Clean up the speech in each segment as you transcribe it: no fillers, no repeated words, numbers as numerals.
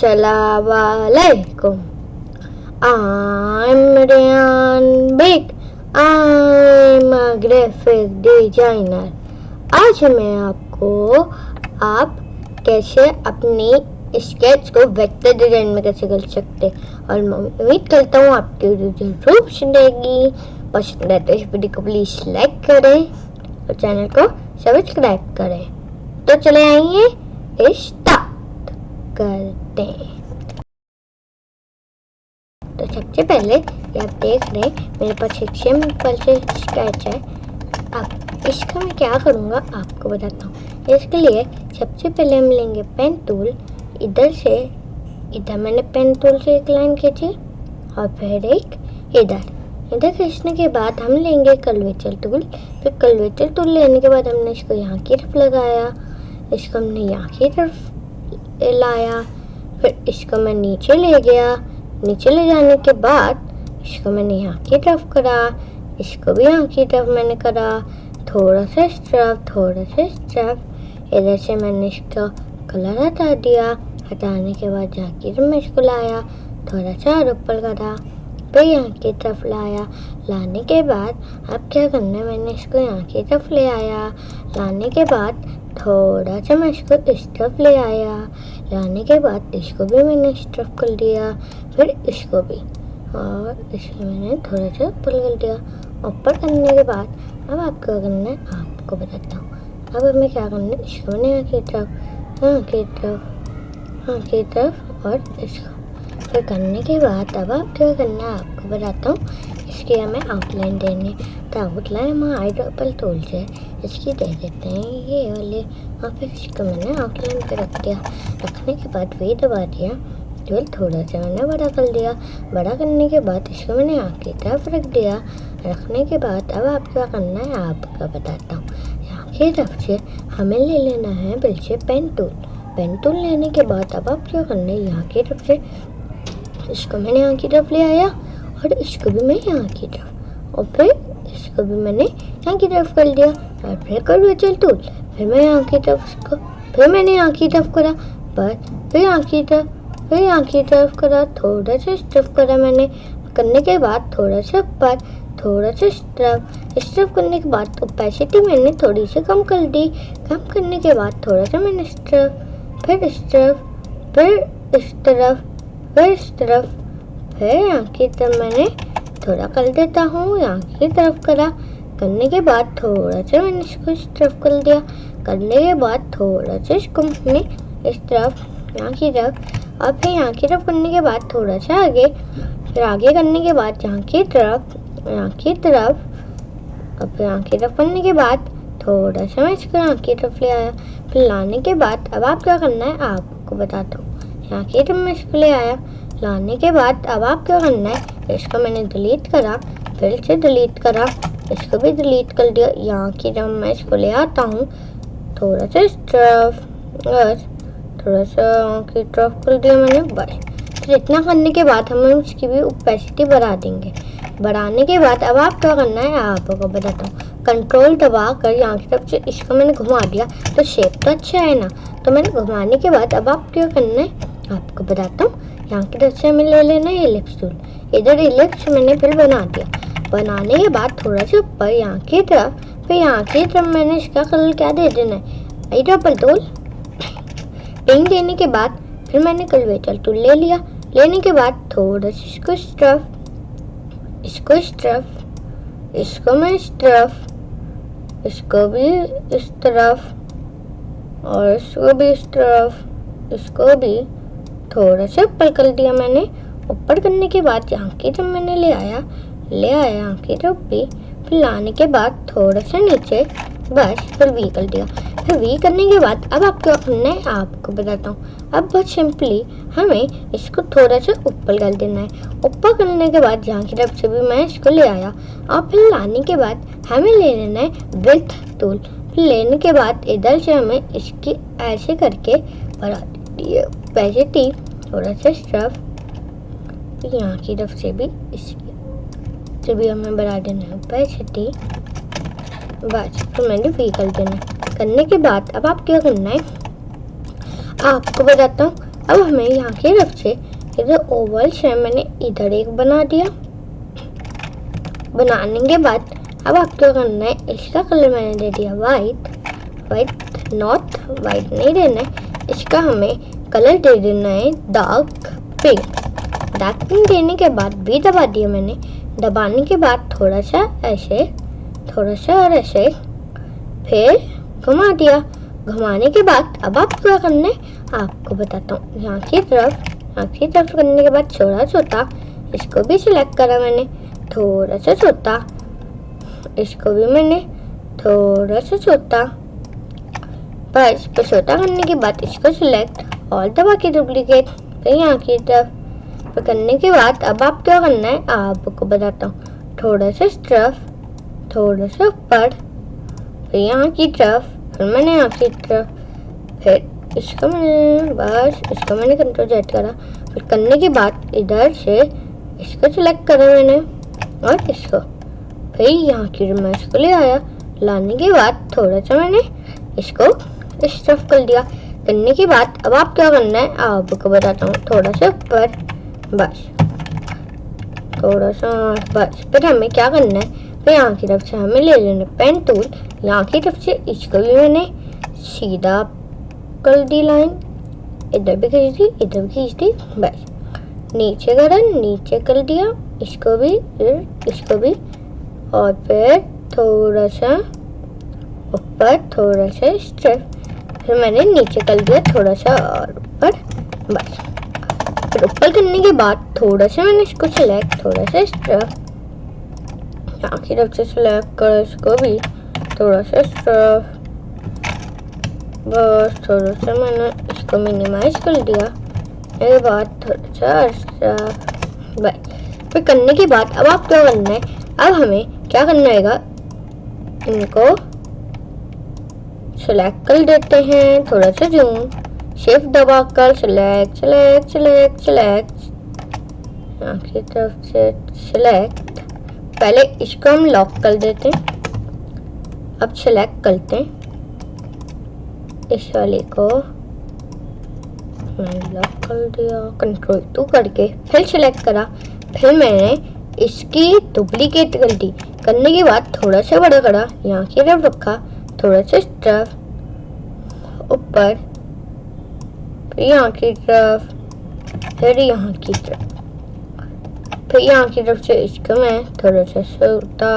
अस्सलामुअलैकुम। I'm Rayyan Big. I'm a graphic designer. आज मैं आपको आप कैसे अपनी स्केच को वेक्टर डिजाइन में कैसे कर सकते, और मैं उम्मीद करता हूँ आपकी वीडियो जरूर पसंद आएगी। पसंद है तो इस वीडियो को प्लीज लाइक करें और चैनल को सब्सक्राइब करें। तो चले आइए स्टार्ट करते हैं। तो सबसे पहले आप देख रहे हैं मेरे पास एक सिंपल से स्केच है। अब इसका मैं क्या करूँगा आपको बताता हूँ। इसके लिए सबसे पहले हम लेंगे पेन टूल। इधर मैंने पेन टूल से एक लाइन खींची और फिर एक इधर खींचने के बाद हम लेंगे कर्वेचर टूल। फिर कर्वेचर टूल लेने के बाद हमने इसको यहाँ की तरफ लगाया, इसको हमने यहाँ की तरफ लाया, फिर इसको मैं नीचे ले गया। नीचे ले जाने के बाद इसको मैंने यहाँ की तरफ करा, इसको भी यहाँ की तरफ मैंने करा, थोड़ा सा इस तरफ। इधर से मैंने इसका कलर हटा दिया। हटाने के बाद यहाँ की तरफ मैं इसको लाया, थोड़ा सा और ऊपर करा, फिर यहाँ की तरफ लाया। लाने के बाद अब क्या करना है, मैंने इसको यहाँ की तरफ ले आया। लाने के बाद थोड़ा सा मैं इसको इस तरफ ले आया। लाने के बाद इसको भी मैंने इस तरफ कर दिया, फिर इसको भी, और इसको मैंने थोड़ा सा ऊपर कर दिया। ऊपर करने के बाद अब आपको क्या करना है आपको बताता हूँ। अब हमें क्या करना है, इसको मैंने यहाँ की तरफ और इसको फिर करने के बाद अब आप क्या करना है आपको बताता हूँ। इसकी हमें आउटलाइन देनी है, तो आउटलाइन हम एडोबल टूल से इसकी दे देते हैं ये वाले। और फिर इसको मैंने आउटलाइन पे रख दिया। रखने के बाद वी दबा दिया, फिर थोड़ा सा मैंने बड़ा कर दिया। बड़ा करने के बाद इसको मैंने यहाँ की तरफ रख दिया। रखने के बाद अब आप क्या करना है आपको बताता हूँ। यहाँ की तरफ से हमें ले लेना है बिल से पेन टूल। पेन टूल लेने के बाद अब आप क्या करना है, यहाँ की तरफ से इसको मैंने यहाँ की तरफ ले आया और इसको भी मैं यहाँ की तरफ, और फिर इसको भी मैंने यहाँ की तरफ कर दिया। और फिर कर्वेचर टूल, फिर मैं यहाँ की तरफ इसको, फिर मैंने यहाँ की तरफ करा, फिर यहाँ की तरफ करा, थोड़ा सा इस तरफ करा मैंने। करने के बाद थोड़ा सा ऊपर, थोड़ा सा इस तरफ करने के बाद ओपेसिटी मैंने थोड़ी सी कम कर दी। कम करने के बाद थोड़ा सा मैंने इस तरफ, फिर इस तरफ, फिर इस तरफ, फिर इस तरफ, फिर यहाँ की तरफ मैंने थोड़ा कर देता हूँ। यहाँ की तरफ करा, करने के बाद थोड़ा सा मैंने इसको इस तरफ कर दिया। करने के बाद थोड़ा सा इसको मैंने इस तरफ, यहाँ की तरफ, और फिर यहाँ की तरफ करने के बाद थोड़ा सा आगे, फिर आगे करने के बाद यहाँ की तरफ, और फिर यहाँ की तरफ करने के बाद थोड़ा सा मैं इसको यहाँ की तरफ ले आया। फिर लाने के बाद अब आप क्या करना है आपको बताता हूँ। यहाँ की तरफ मैं इसको ले आया। लाने के बाद अब आप क्या करना है, इसको मैंने डिलीट करा, फिर से डिलीट करा, इसको भी डिलीट कर दिया। यहाँ की तरफ मैं इसको ले आता हूँ, थोड़ा सा इस तरफ और थोड़ा सा यहाँ की तरफ कर दिया मैंने, बस। फिर इतना करने के बाद हम इसकी भी ओपेसिटी बढ़ा देंगे। बढ़ाने के बाद अब आप क्या करना है आपको बताता हूँ। कंट्रोल दबा कर यहाँ की तरफ से इसको मैंने घुमा दिया, तो शेप तो अच्छा है ना। तो मैंने घुमाने के बाद अब आप क्या करना है आपको बताता हूँ। यहाँ की तरफ से हमें ले लेना है इलिप्स टूल। इधर इलिप्स मैंने फिर बना दिया। बनाने के बाद थोड़ा सा ऊपर यहाँ की तरफ, फिर यहाँ की तरफ मैंने इसका कलर क्या दे देना है, एडोबल टूल। पिंक देने के बाद फिर मैंने कर्वेचर टूल ले लिया। लेने के बाद थोड़ा सा इसको इस तरफ, इसको इस तरफ, इसको मैं इस तरफ, इसको भी इस तरफ, और इसको भी इस तरफ, इसको भी थोड़ा सा ऊपर कर दिया मैंने। ऊपर करने के बाद यहाँ की तरफ मैंने ले आया यहाँ की तरफ भी। फिर लाने के बाद थोड़ा सा नीचे, बस, फिर वी कर दिया। फिर वी करने के बाद अब आप क्या करना है आपको बताता हूँ। अब बहुत सिंपली हमें इसको थोड़ा सा ऊपर कर देना है। ऊपर करने के बाद यहाँ की तरफ से भी मैं इसको ले आया, और फिर लाने के बाद हमें ले लेना है विड्थ टूल। फिर लेने के बाद इधर से हमें इसकी ऐसे करके बढ़ा दी है ओपेसिटी, थोड़ा सा इस तरफ, यहाँ की तरफ से भी इसकी से भी हमें बढ़ा देना है ओपेसिटी, बस। तो मैंने वी कर देना है। करने के बाद अब आप क्या करना है आपको बताता हूँ। अब हमें यहाँ की तरफ से इधर ओवल शेप मैंने इधर एक बना दिया। बनाने के बाद अब आपको क्या करना है, इसका कलर मैंने दे दिया वाइट। वाइट नॉट वाइट नहीं देना है, इसका हमें कलर दे देना है डार्क पिंक। डार्क पिंक देने के बाद भी दबा दिया मैंने। दबाने के बाद थोड़ा सा ऐसे, थोड़ा सा और ऐसे, फिर घुमा दिया। घुमाने के बाद अब आप क्या करना है आपको बताता हूँ। यहाँ की तरफ करने के बाद थोड़ा छोटा, इसको भी सिलेक्ट करा मैंने, थोड़ा सा छोटा, इसको भी मैंने थोड़ा सा छोटा। बस तो छोटा करने के बाद इसको सिलेक्ट और दबा के डुप्लीकेट। फिर यहाँ की तरफ करने के बाद अब आप क्या करना है आपको बताता हूँ। थोड़ा सा इस तरफ, थोड़ा सा ऊपर, फिर यहाँ की तरफ, फिर मैंने यहाँ की तरफ, फिर इसको मैंने बस इसको मैंने कंट्रोल Z करा। फिर करने के बाद इधर से इसको सिलेक्ट करा मैंने और इसको, फिर यहाँ की तरफ मैं इसको ले आया। लाने के बाद थोड़ा सा मैंने इसको इस तरफ कर दिया। करने के बाद अब आप क्या करना है आपको बताता हूँ। थोड़ा सा ऊपर, बस थोड़ा सा, बस। फिर हमें क्या करना है, फिर यहाँ की तरफ से हमें ले लेना पेन टूल। यहाँ की तरफ से इसको भी मैंने सीधा कर दी लाइन, इधर भी खींच दी, इधर भी खींच दी। बस नीचे करा, नीचे कर दिया, इसको भी, फिर इसको भी, और फिर थोड़ा सा ऊपर, थोड़ा सा इस तरफ, फिर मैंने नीचे कर दिया थोड़ा सा और ऊपर। बस फिर ऊपर करने के बाद थोड़ा सा मैंने इसको सिलेक्ट, थोड़ा सा इस तरफ, यहाँ की तरफ से सिलेक्ट कर, इसको भी थोड़ा सा इस तरफ। बस थोड़ा सा मैंने इसको मिनिमाइज कर दिया। इसके बाद थोड़ा सा इस तरफ। बस फिर करने के बाद अब आप क्या करना है, अब हमें क्या करना होगा, इनको सिलेक्ट कर देते हैं, थोड़ा सा जूम, शिफ्ट दबाकर सिलेक्ट सिलेक्ट सिलेक्ट सिलेक्ट, यहाँ की तरफ से सिलेक्ट। पहले इसको हम लॉक कर देते हैं, अब सिलेक्ट करते हैं इस वाले को, मैंने लॉक कर दिया कंट्रोल 2 करके, फिर सिलेक्ट करा। फिर मैंने इसकी डुप्लीकेट कर दी। करने के बाद थोड़ा सा बड़ा करा, यहाँ की तरफ रखा, थोड़ा सा इस तरफ ऊपर, फिर यहाँ की तरफ, फिर यहाँ की तरफ, फिर यहाँ की तरफ से इसको मैं थोड़ा सा छोटा,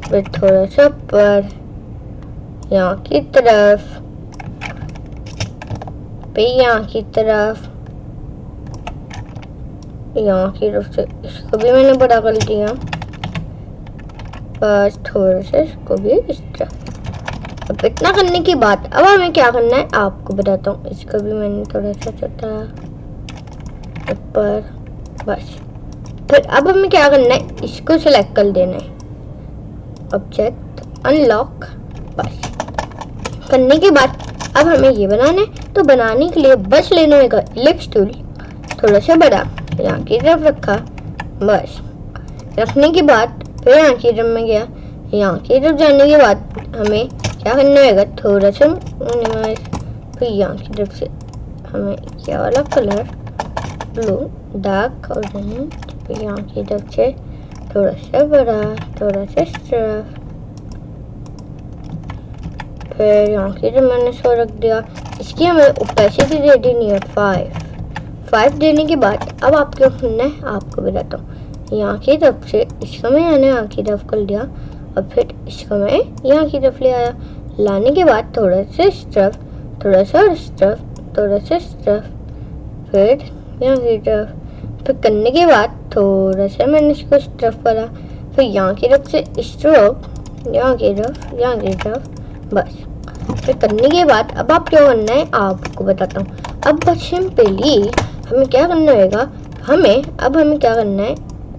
फिर थोड़ा सा ऊपर, यहाँ की तरफ, फिर यहाँ की तरफ, यहाँ की तरफ से इसको भी मैंने बड़ा कर दिया। बस थोड़ा सा इसको भी इस तरफ। अब इतना करने के बाद अब हमें क्या करना है आपको बताता हूँ। इसको भी मैंने थोड़ा सा छोटा ऊपर, बस। फिर अब हमें क्या करना है, इसको सिलेक्ट कर देना है, ऑब्जेक्ट अनलॉक। बस करने के बाद अब हमें ये बनाना है, तो बनाने के लिए बस लेना होगा इलिप्स टूल, थोड़ा सा बड़ा, यहाँ की तरफ रखा। बस रखने के बाद फिर यहाँ की तरफ में गया, यहाँ की तरफ जाने के बाद हमें क्या करना होगा, थोड़ा सा मिनिमाइज। फिर यहाँ की तरफ से हमें क्या वाला कलर, ब्लू डार्क ऑरेंज, फिर यहाँ की तरफ से थोड़ा सा बड़ा, थोड़ा सा इस तरफ, फिर यहाँ की तरफ मैंने सो रख दिया। इसकी हमें ओपेसिटी दे देनी है 5 देने के बाद अब आप क्या करना है आपको बताता हूँ। यहाँ की तरफ से इसको मैं यहाँ की तरफ कर लिया, और फिर इसको मैं यहाँ की तरफ ले आया। लाने के बाद थोड़ा सा इस तरफ, थोड़ा सा इस तरफ, थोड़ा सा इस तरफ, फिर यहाँ की तरफ। फिर करने के बाद थोड़ा सा मैंने इसको इस तरफ करा, फिर यहाँ की तरफ से इस तरफ, यहाँ की तरफ, यहाँ की तरफ। बस फिर करने के बाद अब आप क्या करना है आपको बताता हूँ। अब बस सिंपली हमें क्या करना होगा, हमें क्या करना है,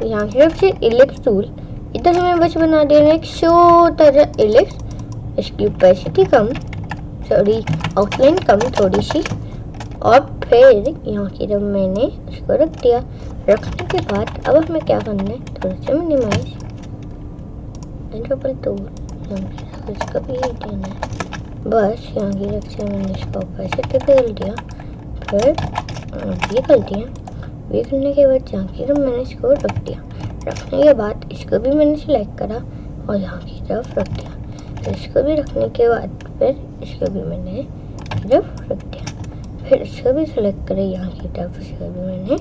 यहाँ की तरफ से इलिप्स टूल, इधर हमें बस बना देना है एक छोटा सा इलिप्स। इसकी ओपेसिटी कम, सॉरी आउटलाइन कम थोड़ी सी, और फिर यहाँ की तरफ मैंने इसको रख दिया। रखने के बाद अब हमें क्या करना है, थोड़ा सा मिनिमाइज, इसको भी देना है। बस यहाँ की तरफ से मैंने इसको ऊपर से टिक कर दिया। फिर ये कर दिया। ये करने के बाद यहाँ की तरफ मैंने इसको रख दिया। रखने के बाद इसको भी मैंने सिलेक्ट करा और यहाँ की तरफ रख दिया। फिर इसको भी रखने के बाद फिर इसको भी मैंने तरफ रख दिया। फिर इसको भी सिलेक्ट करें यहाँ की तरफ, इसको भी मैंने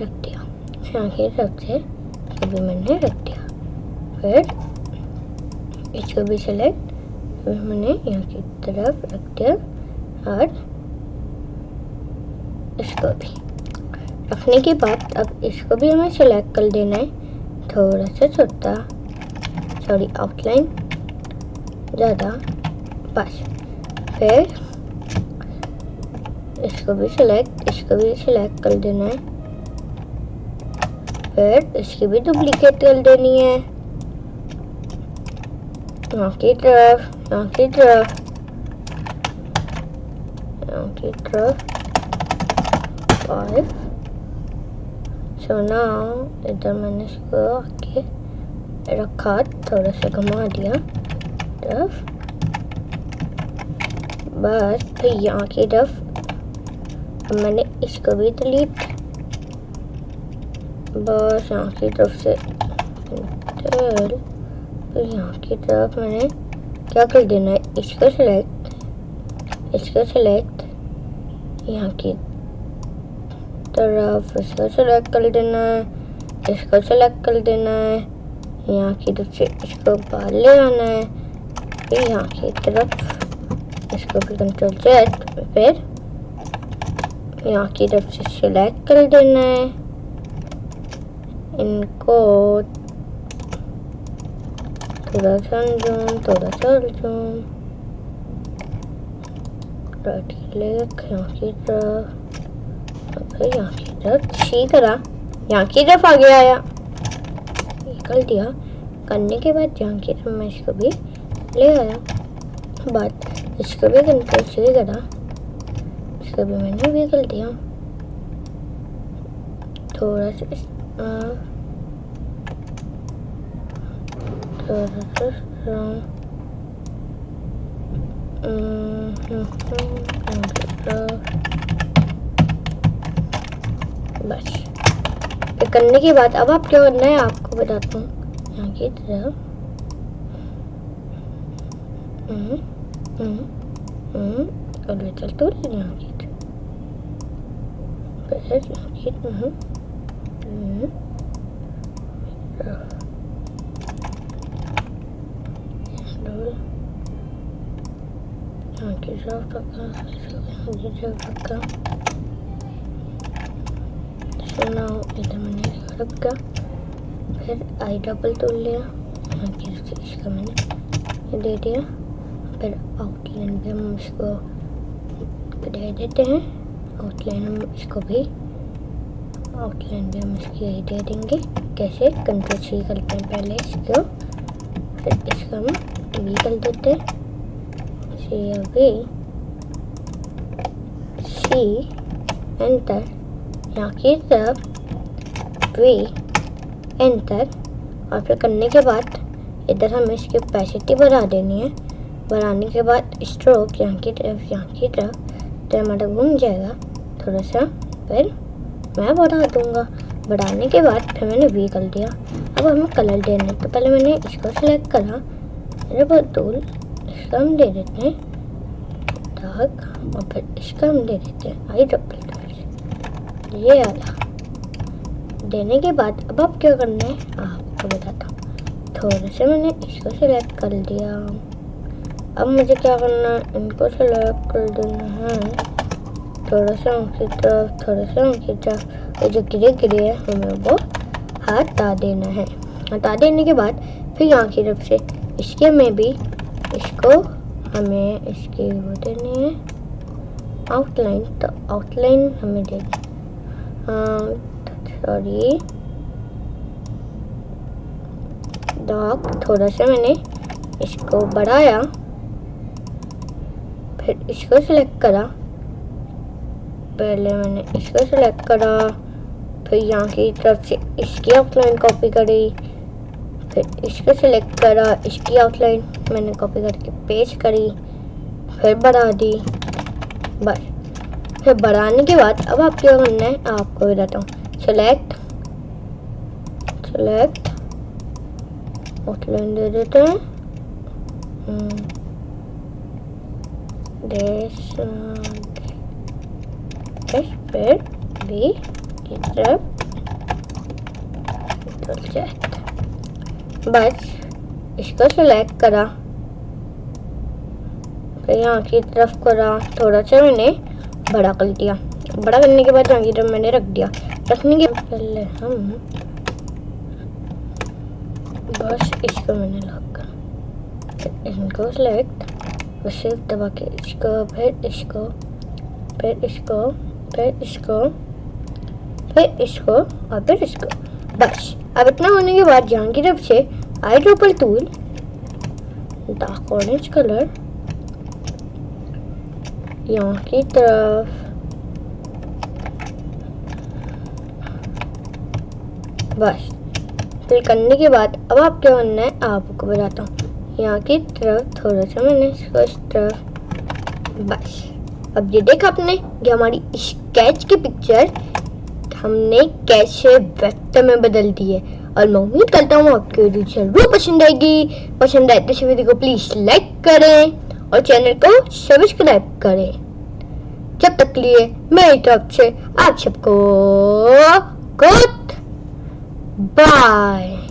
रख दिया। यहाँ की तरफ से इसको भी मैंने रख दिया। फिर इसको भी सिलेक्ट, फिर मैंने यहाँ की तरफ रख दिया और इसको भी रखने के बाद अब इसको भी हमें सिलेक्ट कर देना है थोड़ा सा छोटा, सॉरी आउटलाइन ज़्यादा, बस। फिर इसको भी सिलेक्ट कर देना है। फिर इसकी भी डुप्लीकेट कर देनी है यहाँ की तरफ, यहाँ की तरफ, यहाँ की तरफ। और सो नाउ इधर मैंने इसको आके रखा, थोड़ा सा घुमा दिया तरफ, बस। फिर यहाँ की तरफ अब मैंने इसको भी डिलीट, बस यहाँ की तरफ से। फिर यहाँ की तरफ मैंने क्या कर देना है, इसको सिलेक्ट यहाँ की तरफ, इसको सिलेक्ट कर देना है, इसको सिलेक्ट कर देना है, यहाँ की तरफ से इसको बाहर ले आना है। फिर यहाँ की तरफ इसको भी कंट्रोल Z, फिर यहाँ की तरफ से सिलेक्ट कर देना है इनको, थोड़ा सा जूम, थोड़ा सा जूम, यहाँ की तरफ, फिर यहाँ की तरफ अच्छी तरह यहाँ की तरफ आगे आया, कर दिया। करने के बाद यहाँ की तरफ मैं इसको भी ले आया, बाद इसको भी कंट्रोल C करा, इसको भी मैंने भी कर दिया। थोड़ा बस। फिर करने के बाद अब आप क्या करना है आपको बताता हूँ। यहाँ की तरफ और चल तो यहाँ की तरफ, यहाँ की इधर मैंने रखा। फिर आई डबल टूल लिया, यहाँ की इसका मैंने दे दिया। फिर आउटलाइन भी हम इसको दे देते हैं, आउटलाइन हम इसको भी, आउटलाइन भी हम इसकी यही दे देंगे। कैसे, कंट्रोल C करते हैं पहले इसको, फिर इसको हम V कर देते हैं, C एंटर, यहाँ की तरफ V एंटर। और फिर करने के बाद इधर हमें इसकी ओपेसिटी बढ़ा देनी है। बढ़ाने के बाद स्ट्रोक यहाँ की तरफ तो हमारा घूम जाएगा थोड़ा सा, फिर मैं बढ़ा दूंगा। बढ़ाने के बाद फिर मैंने V कर दिया। अब हमें कलर देना है, तो पहले मैंने इसको सिलेक्ट करा, टूल, इसका हम दे देते हैं डार्क, और फिर इसका हम दे देते हैं आई डबल टूल, ये वाला। देने के बाद अब आप क्या करना है आपको बताता हूँ। थोड़ा सा मैंने इसको सिलेक्ट कर दिया, अब मुझे क्या करना है, इनको सिलेक्ट कर देना है, थोड़ा सा उनकी तरफ, थोड़ा सा उनकी तरफ, और जो गिरे है हमें वो हटा देना है। हटा देने के बाद फिर यहाँ की तरफ से इसके में भी इसको हमें इसकी वो देनी है आउटलाइन, तो आउटलाइन हमें दे, सॉरी डार्क। थोड़ा सा मैंने इसको बढ़ाया, फिर इसको सिलेक्ट करा, पहले मैंने इसको सिलेक्ट करा, फिर यहाँ की तरफ से इसकी आउटलाइन कॉपी करी, फिर इसको सिलेक्ट करा, इसकी आउटलाइन मैंने कॉपी करके पेस्ट करी, फिर बढ़ा दी, बस। फिर बढ़ाने के बाद अब आप क्या करना है आपको बताता हूँ। सेलेक्ट आउटलाइन दे देते हैं, फिर बी की तरफ बस इसको सेलेक्ट करा, फिर यहाँ की तरफ करा, थोड़ा सा मैंने बड़ा कर दिया। बड़ा करने के बाद यहाँ की तरफ मैंने रख दिया। रखने के पहले हम बस इसको मैंने लॉक कर, इनको सेलेक्ट शिफ्ट दबा के इसको, फिर इसको, फिर इसको, फिर इसको, फिर इसको और फिर इसको, बस। अब इतना होने के बाद यहाँ की तरफ से eye dropper tool, dark orange colour यहाँ की तरफ, बस। फिर करने के बाद अब आप क्या करना है आपको बताता हूँ। यहाँ की तरफ थोड़ा सा मैंने इसको इस तरफ, बस। अब ये देखा आपने कि हमारी स्केच की पिक्चर हमने कैसे वेक्टर में बदल दी है। और मैं उम्मीद करता हूँ आपको वीडियो जरूर पसंद आएगी। पसंद आए तो इस वीडियो को प्लीज लाइक करें और चैनल को सब्सक्राइब करें। जब तक के लिए मेरी तरफ से आप सबको गुड बाय।